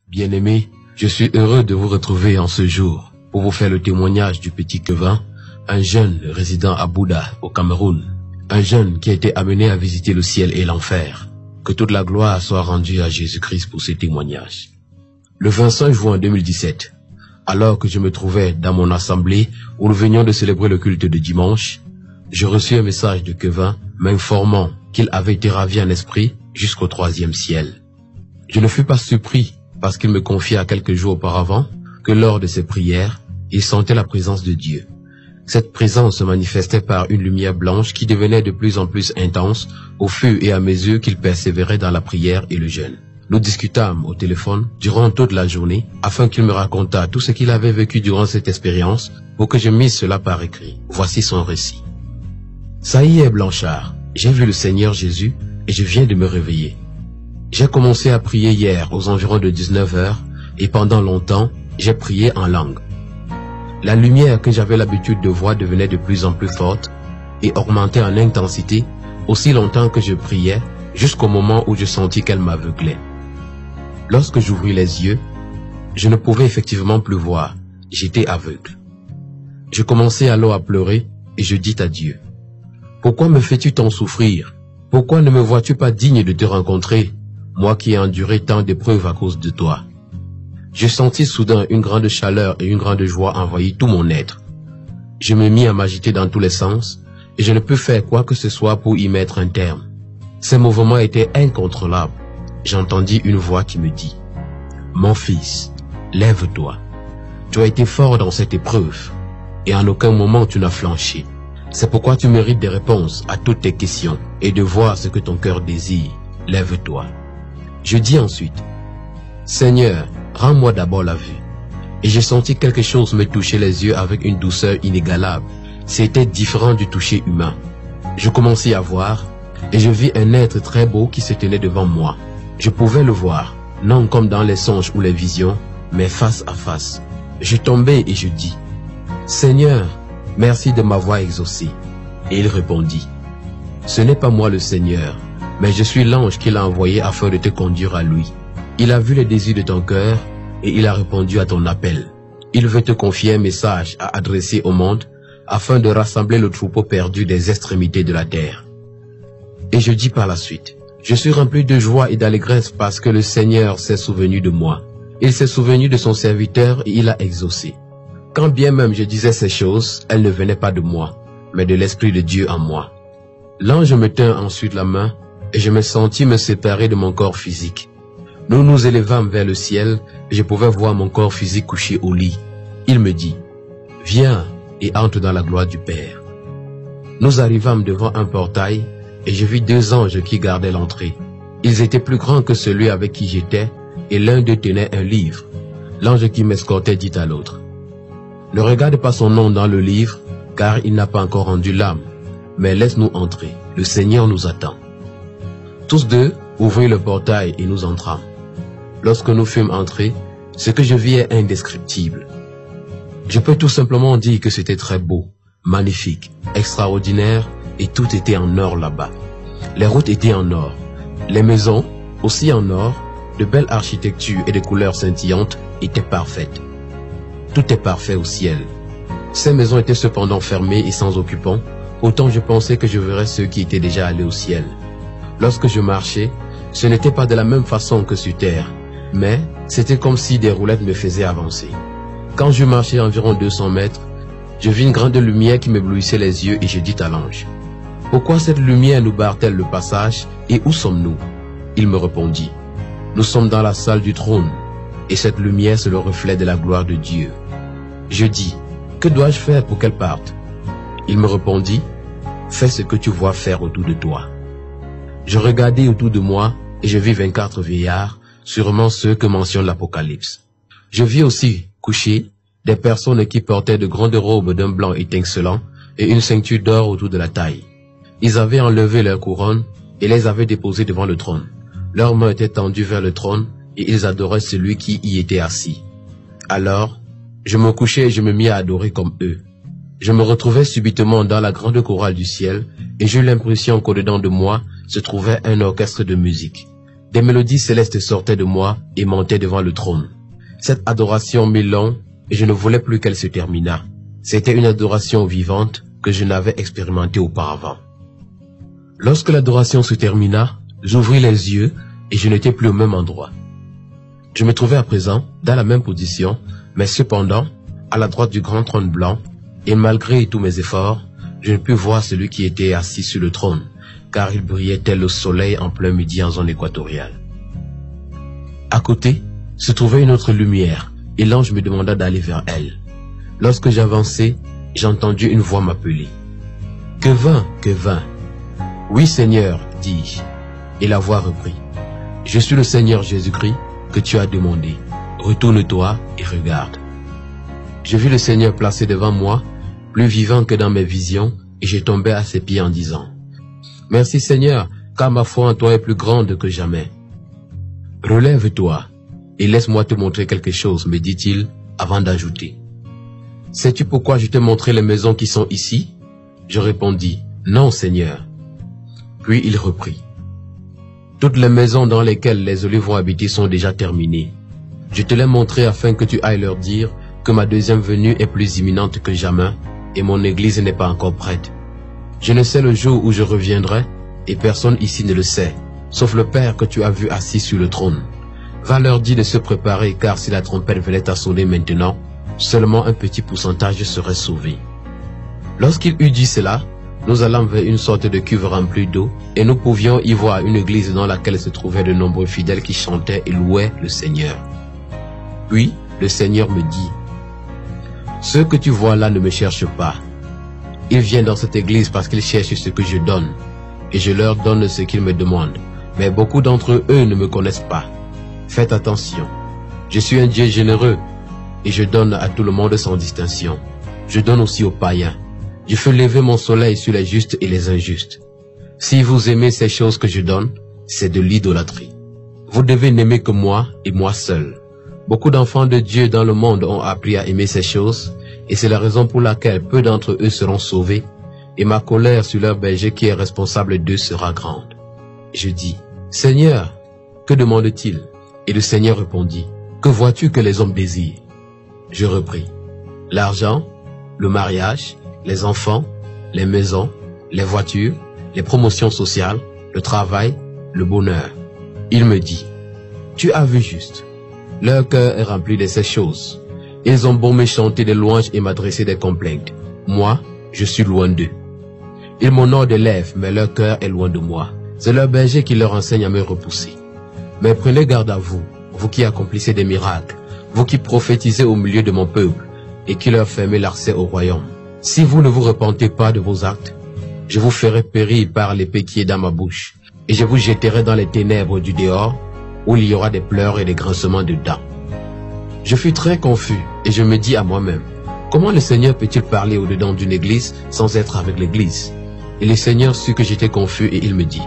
Bien-aimés, je suis heureux de vous retrouver en ce jour pour vous faire le témoignage du petit Kevin, un jeune résident à Bouddha, au Cameroun. Un jeune qui a été amené à visiter le ciel et l'enfer. Que toute la gloire soit rendue à Jésus-Christ pour ce témoignage. Le 25 juin 2017, alors que je me trouvais dans mon assemblée où nous venions de célébrer le culte de dimanche, je reçus un message de Kevin m'informant qu'il avait été ravi en esprit jusqu'au 3e ciel. Je ne fus pas surpris parce qu'il me confiait à quelques jours auparavant que lors de ses prières, il sentait la présence de Dieu. Cette présence se manifestait par une lumière blanche qui devenait de plus en plus intense au fur et à mesure qu'il persévérait dans la prière et le jeûne. Nous discutâmes au téléphone durant toute la journée afin qu'il me racontât tout ce qu'il avait vécu durant cette expérience pour que je misse cela par écrit. Voici son récit. Ça y est, Blanchard, j'ai vu le Seigneur Jésus et je viens de me réveiller. J'ai commencé à prier hier aux environs de 19 h et pendant longtemps, j'ai prié en langue. La lumière que j'avais l'habitude de voir devenait de plus en plus forte et augmentait en intensité aussi longtemps que je priais jusqu'au moment où je sentis qu'elle m'aveuglait. Lorsque j'ouvris les yeux, je ne pouvais effectivement plus voir, j'étais aveugle. Je commençai alors à pleurer et je dis à Dieu, « Pourquoi me fais-tu tant souffrir? Pourquoi ne me vois-tu pas digne de te rencontrer, moi qui ai enduré tant d'épreuves à cause de toi ?» Je sentis soudain une grande chaleur et une grande joie envahir tout mon être. Je me mis à m'agiter dans tous les sens et je ne pus faire quoi que ce soit pour y mettre un terme. Ces mouvements étaient incontrôlables. J'entendis une voix qui me dit « Mon fils, lève-toi. Tu as été fort dans cette épreuve et en aucun moment tu n'as flanché. C'est pourquoi tu mérites des réponses à toutes tes questions et de voir ce que ton cœur désire. Lève-toi. » Je dis ensuite « Seigneur, rends-moi d'abord la vue. » Et j'ai senti quelque chose me toucher les yeux avec une douceur inégalable. C'était différent du toucher humain. Je commençai à voir et je vis un être très beau qui se tenait devant moi. Je pouvais le voir, non comme dans les songes ou les visions, mais face à face. Je tombai et je dis « Seigneur, merci de m'avoir exaucé. » Et il répondit « Ce n'est pas moi le Seigneur, mais je suis l'ange qu'il a envoyé afin de te conduire à lui. Il a vu les désirs de ton cœur et il a répondu à ton appel. Il veut te confier un message à adresser au monde afin de rassembler le troupeau perdu des extrémités de la terre. » Et je dis par la suite, « Je suis rempli de joie et d'allégresse parce que le Seigneur s'est souvenu de moi. Il s'est souvenu de son serviteur et il a exaucé. Quand bien même je disais ces choses, elles ne venaient pas de moi, mais de l'Esprit de Dieu en moi. » L'ange me tint ensuite la main et je me sentis me séparer de mon corps physique. Nous nous élevâmes vers le ciel et je pouvais voir mon corps physique couché au lit. Il me dit, « Viens et entre dans la gloire du Père. » Nous arrivâmes devant un portail et je vis 2 anges qui gardaient l'entrée. Ils étaient plus grands que celui avec qui j'étais et l'un d'eux tenait un livre. L'ange qui m'escortait dit à l'autre, « Ne regarde pas son nom dans le livre car il n'a pas encore rendu l'âme, mais laisse-nous entrer, le Seigneur nous attend. » Tous deux ouvrirent le portail et nous entrâmes. Lorsque nous fûmes entrés, ce que je vis est indescriptible. Je peux tout simplement dire que c'était très beau, magnifique, extraordinaire et tout était en or là-bas. Les routes étaient en or, les maisons aussi en or, de belles architectures et de couleurs scintillantes étaient parfaites. Tout est parfait au ciel. Ces maisons étaient cependant fermées et sans occupants, autant je pensais que je verrais ceux qui étaient déjà allés au ciel. Lorsque je marchais, ce n'était pas de la même façon que sur terre, mais c'était comme si des roulettes me faisaient avancer. Quand je marchais environ 200 mètres, je vis une grande lumière qui m'éblouissait les yeux et je dis à l'ange, « Pourquoi cette lumière nous barre-t-elle le passage et où sommes-nous » Il me répondit, « Nous sommes dans la salle du trône et cette lumière c'est le reflet de la gloire de Dieu. » Je dis, « Que dois-je faire pour qu'elle parte ?» Il me répondit, « Fais ce que tu vois faire autour de toi. » Je regardai autour de moi et je vis 24 vieillards, sûrement ceux que mentionne l'Apocalypse. Je vis aussi, couchés, des personnes qui portaient de grandes robes d'un blanc étincelant et une ceinture d'or autour de la taille. Ils avaient enlevé leurs couronnes et les avaient déposées devant le trône. Leurs mains étaient tendues vers le trône et ils adoraient celui qui y était assis. Alors, je me couchai et je me mis à adorer comme eux. Je me retrouvais subitement dans la grande chorale du ciel et j'eus l'impression qu'au-dedans de moi se trouvait un orchestre de musique. Des mélodies célestes sortaient de moi et montaient devant le trône. Cette adoration m'est longue et je ne voulais plus qu'elle se terminât. C'était une adoration vivante que je n'avais expérimentée auparavant. Lorsque l'adoration se termina, j'ouvris les yeux et je n'étais plus au même endroit. Je me trouvais à présent dans la même position, mais cependant, à la droite du grand trône blanc, et malgré tous mes efforts, je ne pus voir celui qui était assis sur le trône, car il brillait tel le soleil en plein midi en zone équatoriale. À côté, se trouvait une autre lumière, et l'ange me demanda d'aller vers elle. Lorsque j'avançai, j'entendis une voix m'appeler. « Kevin, Kevin !»« Oui, Seigneur, dis-je. » Et la voix reprit. « Je suis le Seigneur Jésus-Christ que tu as demandé. Retourne-toi et regarde. » Je vis le Seigneur placé devant moi, plus vivant que dans mes visions, et je tombai à ses pieds en disant, « Merci Seigneur, car ma foi en toi est plus grande que jamais. Relève-toi et laisse-moi te montrer quelque chose, me dit-il, avant d'ajouter. Sais-tu pourquoi je t'ai montré les maisons qui sont ici? Je répondis, non Seigneur. Puis il reprit, toutes les maisons dans lesquelles les olives vont habiter sont déjà terminées. Je te l'ai montré afin que tu ailles leur dire que ma deuxième venue est plus imminente que jamais et mon église n'est pas encore prête. Je ne sais le jour où je reviendrai et personne ici ne le sait, sauf le Père que tu as vu assis sur le trône. Va leur dire de se préparer car si la trompette venait à sonner maintenant, seulement un petit pourcentage serait sauvé. Lorsqu'il eut dit cela, nous allâmes vers une sorte de cuve remplie d'eau et nous pouvions y voir une église dans laquelle se trouvaient de nombreux fidèles qui chantaient et louaient le Seigneur. Puis le Seigneur me dit, « Ceux que tu vois là ne me cherchent pas. Ils viennent dans cette église parce qu'ils cherchent ce que je donne et je leur donne ce qu'ils me demandent. Mais beaucoup d'entre eux ne me connaissent pas. Faites attention. Je suis un Dieu généreux et je donne à tout le monde sans distinction. Je donne aussi aux païens. Je fais lever mon soleil sur les justes et les injustes. Si vous aimez ces choses que je donne, c'est de l'idolâtrie. Vous devez n'aimer que moi et moi seul. Beaucoup d'enfants de Dieu dans le monde ont appris à aimer ces choses et c'est la raison pour laquelle peu d'entre eux seront sauvés et ma colère sur leur berger qui est responsable d'eux sera grande. Je dis, Seigneur, que demande-t-il? Et le Seigneur répondit, que vois-tu que les hommes désirent? Je repris, l'argent, le mariage, les enfants, les maisons, les voitures, les promotions sociales, le travail, le bonheur. Il me dit, tu as vu juste. Leur cœur est rempli de ces choses. Ils ont beau me chanter des louanges et m'adresser des complaintes. Moi, je suis loin d'eux. Ils m'honorent des lèvres, mais leur cœur est loin de moi. C'est leur berger qui leur enseigne à me repousser. Mais prenez garde à vous, vous qui accomplissez des miracles, vous qui prophétisez au milieu de mon peuple et qui leur fermez l'accès au royaume. Si vous ne vous repentez pas de vos actes, je vous ferai périr par l'épée qui est dans ma bouche et je vous jetterai dans les ténèbres du dehors où il y aura des pleurs et des grincements de dents. Je fus très confus et je me dis à moi-même, comment le Seigneur peut-il parler au-dedans d'une église sans être avec l'église? Et le Seigneur sut que j'étais confus et il me dit,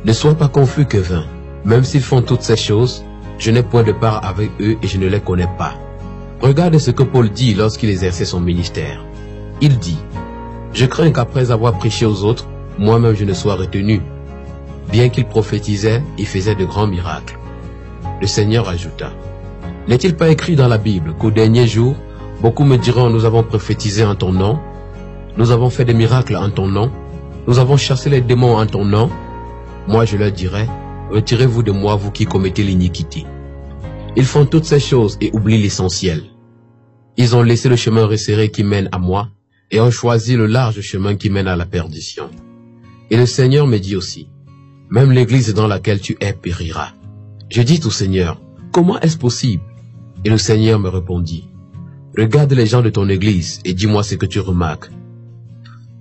ne sois pas confus, Kevin. Même s'ils font toutes ces choses, je n'ai point de part avec eux et je ne les connais pas. Regarde ce que Paul dit lorsqu'il exerçait son ministère. Il dit, je crains qu'après avoir prêché aux autres, moi-même je ne sois retenu. Bien qu'il prophétisait, il faisait de grands miracles. Le Seigneur ajouta, n'est-il pas écrit dans la Bible qu'au dernier jour, beaucoup me diront, nous avons prophétisé en ton nom, nous avons fait des miracles en ton nom, nous avons chassé les démons en ton nom. Moi je leur dirai, retirez-vous de moi, vous qui commettez l'iniquité. Ils font toutes ces choses et oublient l'essentiel. Ils ont laissé le chemin resserré qui mène à moi et ont choisi le large chemin qui mène à la perdition. Et le Seigneur me dit aussi, même l'église dans laquelle tu es périra. Je dis au Seigneur, comment est-ce possible? Et le Seigneur me répondit, regarde les gens de ton église et dis-moi ce que tu remarques.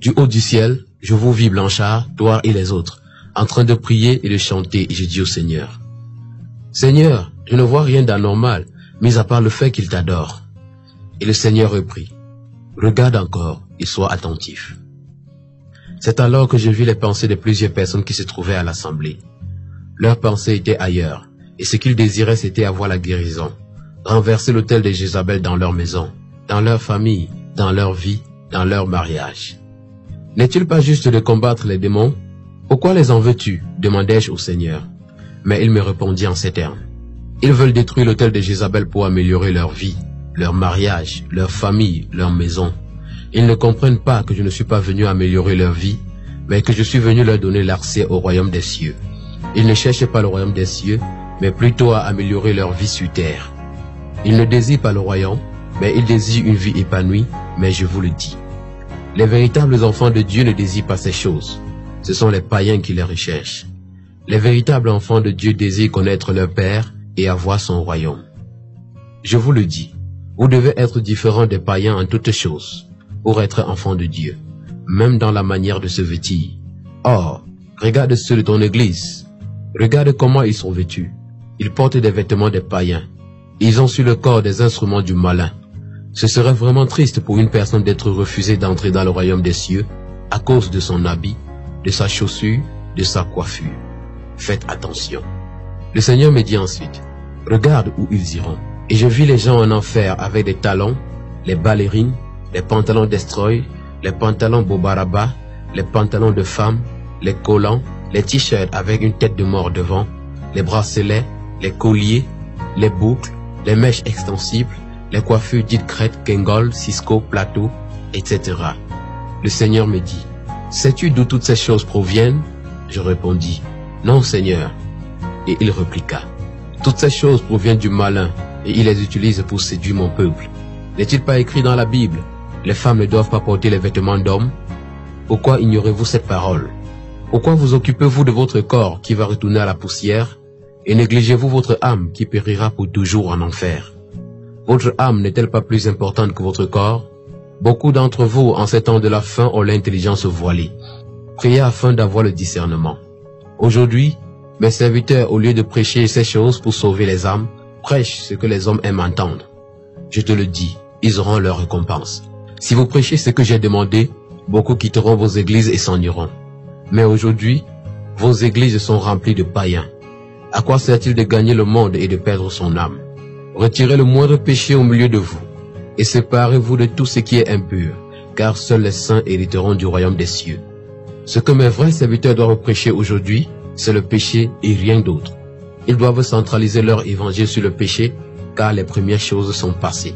Du haut du ciel, je vous vis Blanchard, toi et les autres, en train de prier et de chanter, et je dis au Seigneur, Seigneur, je ne vois rien d'anormal, mis à part le fait qu'il t'adore. Et le Seigneur reprit, regarde encore et sois attentif. C'est alors que je vis les pensées de plusieurs personnes qui se trouvaient à l'assemblée. Leurs pensées étaient ailleurs, et ce qu'ils désiraient c'était avoir la guérison, renverser l'autel de Jézabel dans leur maison, dans leur famille, dans leur vie, dans leur mariage. N'est-il pas juste de combattre les démons? Pourquoi les en veux-tu? Demandai-je au Seigneur. Mais il me répondit en ces termes. Ils veulent détruire l'autel de Jézabel pour améliorer leur vie, leur mariage, leur famille, leur maison. Ils ne comprennent pas que je ne suis pas venu améliorer leur vie, mais que je suis venu leur donner l'accès au royaume des cieux. Ils ne cherchent pas le royaume des cieux, mais plutôt à améliorer leur vie sur terre. Ils ne désirent pas le royaume, mais ils désirent une vie épanouie, mais je vous le dis. Les véritables enfants de Dieu ne désirent pas ces choses. Ce sont les païens qui les recherchent. Les véritables enfants de Dieu désirent connaître leur Père et avoir son royaume. Je vous le dis, vous devez être différents des païens en toutes choses, pour être enfants de Dieu, même dans la manière de se vêtir. Or, regarde ceux de ton église. Regarde comment ils sont vêtus. Ils portent des vêtements des païens. Ils ont sur le corps des instruments du malin. Ce serait vraiment triste pour une personne d'être refusée d'entrer dans le royaume des cieux à cause de son habit, de sa chaussure, de sa coiffure. Faites attention. Le Seigneur me dit ensuite, regarde où ils iront. Et je vis les gens en enfer avec des talons, les ballerines, les pantalons destroy, les pantalons bobaraba, les pantalons de femmes, les collants, les t-shirts avec une tête de mort devant, les bracelets, les colliers, les boucles, les mèches extensibles, les coiffures dites crête, kengol, cisco, plateau, etc. Le Seigneur me dit, sais-tu d'où toutes ces choses proviennent? Je répondis, non Seigneur. Et il répliqua, toutes ces choses proviennent du malin, et il les utilise pour séduire mon peuple. N'est-il pas écrit dans la Bible, les femmes ne doivent pas porter les vêtements d'hommes? Pourquoi ignorez-vous cette parole? Pourquoi vous occupez-vous de votre corps qui va retourner à la poussière, et négligez-vous votre âme qui périra pour toujours en enfer? Votre âme n'est-elle pas plus importante que votre corps? Beaucoup d'entre vous, en ces temps de la fin, ont l'intelligence voilée. Priez afin d'avoir le discernement. Aujourd'hui, mes serviteurs, au lieu de prêcher ces choses pour sauver les âmes, prêchent ce que les hommes aiment entendre. Je te le dis, ils auront leur récompense. Si vous prêchez ce que j'ai demandé, beaucoup quitteront vos églises et s'en iront. Mais aujourd'hui, vos églises sont remplies de païens. À quoi sert-il de gagner le monde et de perdre son âme? Retirez le moindre péché au milieu de vous, et séparez-vous de tout ce qui est impur, car seuls les saints hériteront du royaume des cieux. Ce que mes vrais serviteurs doivent prêcher aujourd'hui, c'est le péché et rien d'autre. Ils doivent centraliser leur évangile sur le péché, car les premières choses sont passées.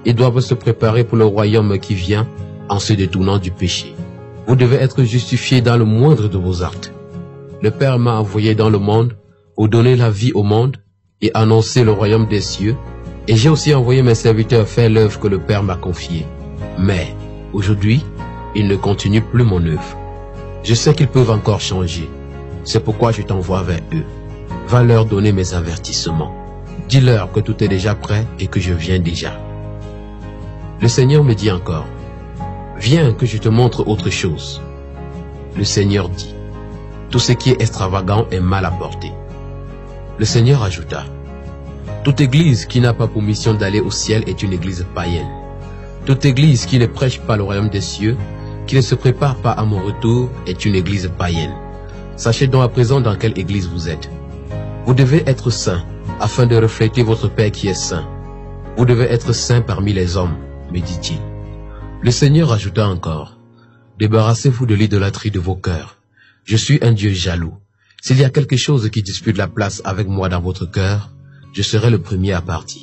Ils doivent se préparer pour le royaume qui vient en se détournant du péché. Vous devez être justifiés dans le moindre de vos actes. Le Père m'a envoyé dans le monde pour donner la vie au monde et annoncer le royaume des cieux, et j'ai aussi envoyé mes serviteurs faire l'œuvre que le Père m'a confiée. Mais, aujourd'hui, ils ne continuent plus mon œuvre. Je sais qu'ils peuvent encore changer. C'est pourquoi je t'envoie vers eux. Va leur donner mes avertissements. Dis-leur que tout est déjà prêt et que je viens déjà. Le Seigneur me dit encore, viens que je te montre autre chose. Le Seigneur dit, tout ce qui est extravagant est mal à porter. Le Seigneur ajouta, toute église qui n'a pas pour mission d'aller au ciel est une église païenne. Toute église qui ne prêche pas le royaume des cieux, qui ne se prépare pas à mon retour, est une église païenne. Sachez donc à présent dans quelle église vous êtes. Vous devez être saints, afin de refléter votre Père qui est saint. Vous devez être saints parmi les hommes, me dit-il. Le Seigneur ajouta encore, débarrassez-vous de l'idolâtrie de vos cœurs. Je suis un Dieu jaloux. S'il y a quelque chose qui dispute la place avec moi dans votre cœur, je serai le premier à partir.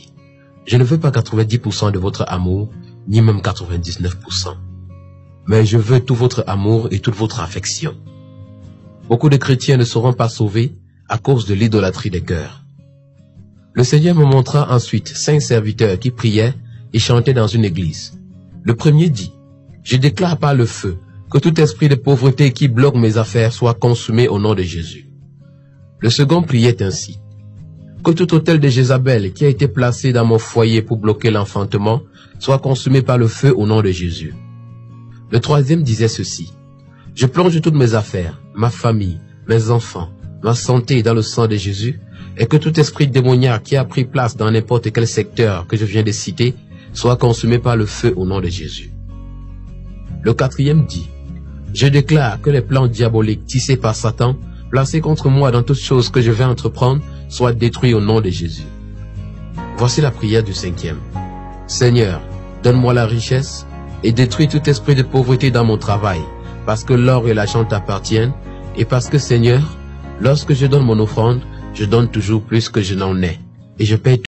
Je ne veux pas 90% de votre amour, ni même 99%. Mais je veux tout votre amour et toute votre affection. Beaucoup de chrétiens ne seront pas sauvés à cause de l'idolâtrie des cœurs. Le Seigneur me montra ensuite 5 serviteurs qui priaient et chantaient dans une église. Le premier dit, je déclare par le feu que tout esprit de pauvreté qui bloque mes affaires soit consumé au nom de Jésus. Le second priait ainsi, que tout autel de Jézabel qui a été placé dans mon foyer pour bloquer l'enfantement soit consumé par le feu au nom de Jésus. Le troisième disait ceci, je plonge toutes mes affaires, ma famille, mes enfants, ma santé dans le sang de Jésus, et que tout esprit démoniaque qui a pris place dans n'importe quel secteur que je viens de citer soit consumé par le feu au nom de Jésus. Le quatrième dit, je déclare que les plans diaboliques tissés par Satan, placés contre moi dans toutes choses que je vais entreprendre, soient détruits au nom de Jésus. Voici la prière du 5e. Seigneur, donne-moi la richesse et détruis tout esprit de pauvreté dans mon travail, parce que l'or et l'argent t'appartiennent, et parce que, Seigneur, lorsque je donne mon offrande, Je donne toujours plus que je n'en ai. Et je paye